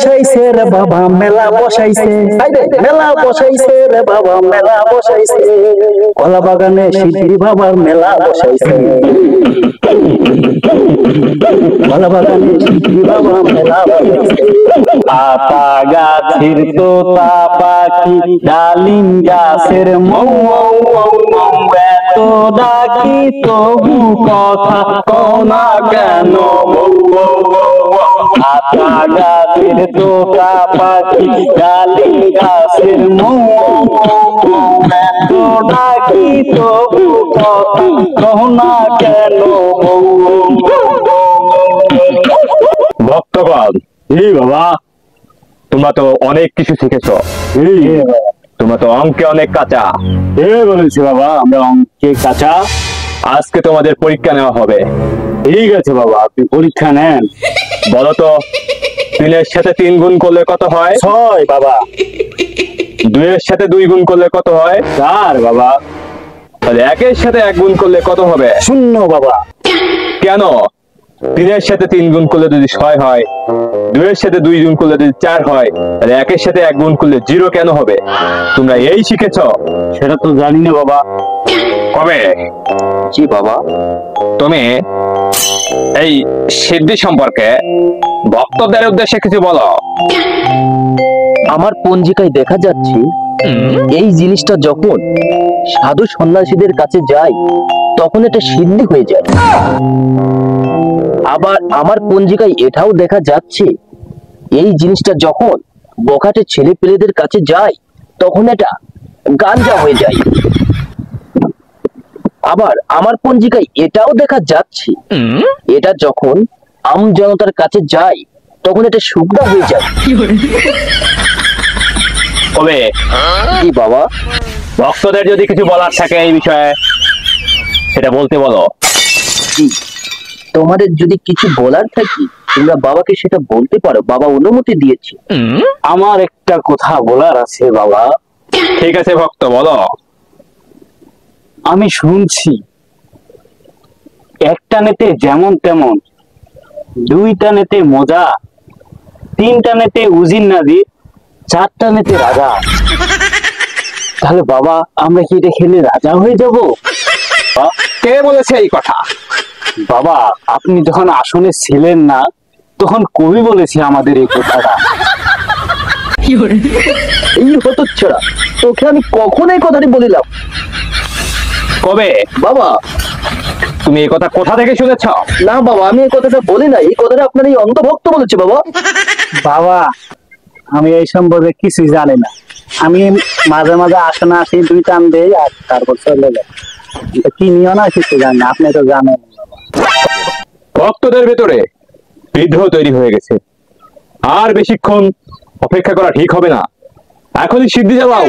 বসাইছে রে বাবা মেলা বসাইছে, মেলা বসাইছে রে বাবা মেলা বসাইছে, কলা বাগানে সিদ্ধি বাবার মেলা বসাইছে, কলা বাগানে সিদ্ধি বাবা মেলা বসাইছে। আতা গাছের তোতা পাখি ডালিম গাছের মৌ মৌ মৌ মৌ, এত ডাকি তবু কথা কনা কেন মৌ মৌ মৌ। আতা গাছের তোতা পাখি ডালিম গাছের মৌ মৌ মৌ, এত ডাকি তবু কথা কনা কেন মৌ মৌ। ভক্তগণ, এই বাবা তোমরা তো অনেক কিছু শিখেছো, তোমরা তো অঙ্কে অনেক কাঁচা। বলেছি বাবা আমরা অঙ্কে কাঁচা। আজকে তোমাদের পরীক্ষা নেওয়া হবে। ঠিক আছে বাবা, আপনি পরীক্ষা নেন। বলো তো 3-এর সাথে 3 গুণ করলে কত হয়? 6 বাবা। 2-এর সাথে 2 গুণ করলে কত হয়? 4 বাবা। তাহলে 1-এর সাথে 1 গুণ করলে কত হবে? 0 বাবা। কেন? 3-এর সাথে 3 গুণ করলে যদি 6 হয়, 2-এর সাথে 2 গুণ করলে যদি 4 হয়, তাহলে 1-এর সাথে 1 গুণ করলে 0 কেন হবে? তোমরা এই শিখেছো? সেটা তো জানি না বাবা। কবে? জি বাবা। তুমি এই সিদ্ধি সম্পর্কে ভক্তদের উদ্দেশ্যে কিছু বলো। আমার পঞ্জিকায় দেখা যাচ্ছে এই জিনিসটা যখন সাধু সন্ন্যাসীদের কাছে যায় তখন এটা সিদ্ধি হয়ে যায়। আবার আমার পঞ্জিকায় এটাও দেখা যাচ্ছে এই জিনিসটা যখন বখাটে ছেলে পেলেদের কাছে যায় তখন এটা গাঞ্জা হয়ে যায়। আবার আমার পঞ্জিকায় এটাও দেখা যাচ্ছে এটা যখন আম জনতার কাছে যায় তখন এটা শুকনা হয়ে যায়। কবে? কি বাবা? ভক্তদের যদি কিছু বলার থাকে এই বিষয়ে সেটা বলতে বলো। তোমাদের যদি কিছু বলার থাকে তোমরা বাবাকে সেটা বলতে পারো, বাবা অনুমতি দিয়েছে। আমার একটা কথা বলার আছে বাবা। ঠিক আছে ভক্ত, বলো। আমি শুনছি একটা নেতে যেমন তেমন, 2টা নেতে মজা, 3টা নেতে উজির নাদি, 4টা নেতে রাজা। তাহলে বাবা আমরা কি এটা খেলে রাজা হয়ে যাব? কে বলেছে এই কথা? বাবা আপনি যখন আসনে ছিলেন না তখন কবি বলেছে আমাদের এই কথাটা। এই হতচ্ছাড়া, তোকে আমি কখন এই কথাটি বলিলাম? কবে? বাবা তুমি এই কথা কোথা থেকে শুনেছ? না বাবা, আমি এই কথাটা বলি না, এই কথাটা আপনার এই অন্ধভক্ত বলেছে বাবা। বাবা আমি এই সম্পর্কে কিছুই জানি না। আমি মাঝে মাঝে আসনে আসি, 2 টান দেই আর তারপর চলে যাই। কি নিও না কিছু জানি না, আপনি তো জানেন। ভক্তদের ভেতরে বিদ্রোহ তৈরি হয়ে গেছে, আর বেশিক্ষণ অপেক্ষা করা ঠিক হবে না, এখনই সিদ্ধি জ্বালাও।